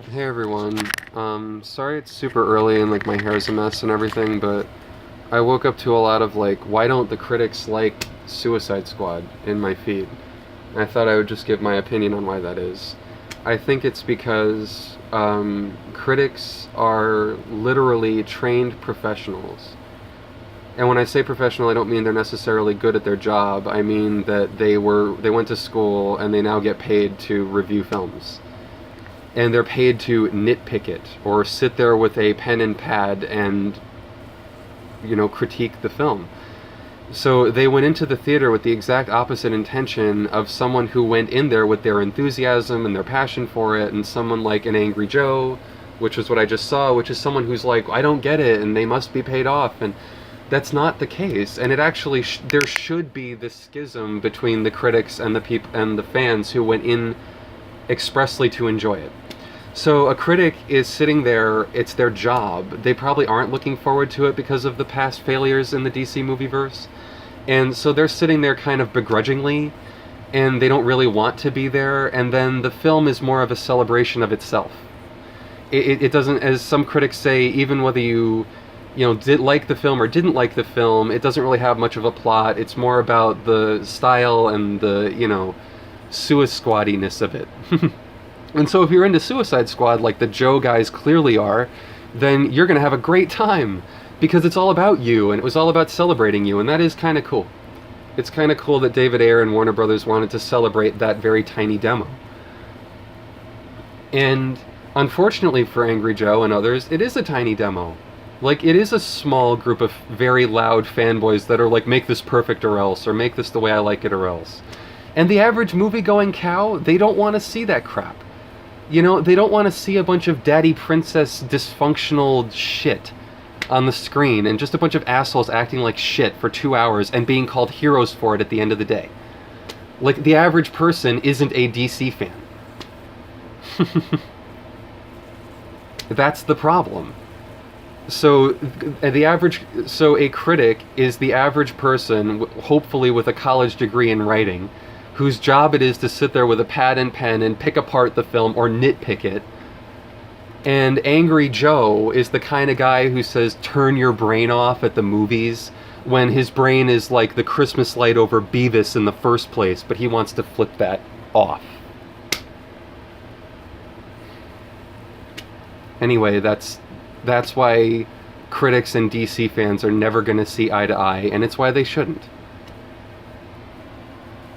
Hey everyone. Sorry it's super early and like my hair's a mess and everything, but I woke up to a lot of like, why don't the critics like Suicide Squad in my feed? And I thought I would just give my opinion on why that is. I think it's because critics are literally trained professionals. And when I say professional, I don't mean they're necessarily good at their job. I mean that they went to school and they now get paid to review films, and they're paid to nitpick it or sit there with a pen and pad and critique the film. So they went into the theater with the exact opposite intention of someone who went in there with their enthusiasm and their passion for it, and someone like an Angry Joe, which is what I just saw, which is someone who's like, I don't get it and they must be paid off. And that's not the case. And it actually there should be this schism between the critics and the people and the fans who went in expressly to enjoy it. So a critic is sitting there, it's their job. They probably aren't looking forward to it because of the past failures in the DC movieverse. And so they're sitting there kind of begrudgingly, and they don't really want to be there, and then the film is more of a celebration of itself. It doesn't, as some critics say, even whether you did like the film or didn't like the film, it doesn't really have much of a plot. It's more about the style and the, Suicide Squadiness of it. And so if you're into Suicide Squad, like the Joe guys clearly are, then you're going to have a great time, because it's all about you, and it was all about celebrating you, and that is kind of cool. It's kind of cool that David Ayer and Warner Brothers wanted to celebrate that very tiny demo. And unfortunately for Angry Joe and others, it is a tiny demo. Like, it is a small group of very loud fanboys that are like, make this perfect or else, or make this the way I like it or else. And the average movie-going cow, they don't want to see that crap. They don't want to see a bunch of daddy princess dysfunctional shit on the screen and just a bunch of assholes acting like shit for 2 hours and being called heroes for it at the end of the day. Like, the average person isn't a DC fan. That's the problem. So a critic is the average person, hopefully with a college degree in writing, whose job it is to sit there with a pad and pen and pick apart the film or nitpick it. And Angry Joe is the kind of guy who says, turn your brain off at the movies, when his brain is like the Christmas light over Beavis in the first place, but he wants to flip that off. Anyway, that's why critics and DC fans are never going to see eye to eye, and it's why they shouldn't.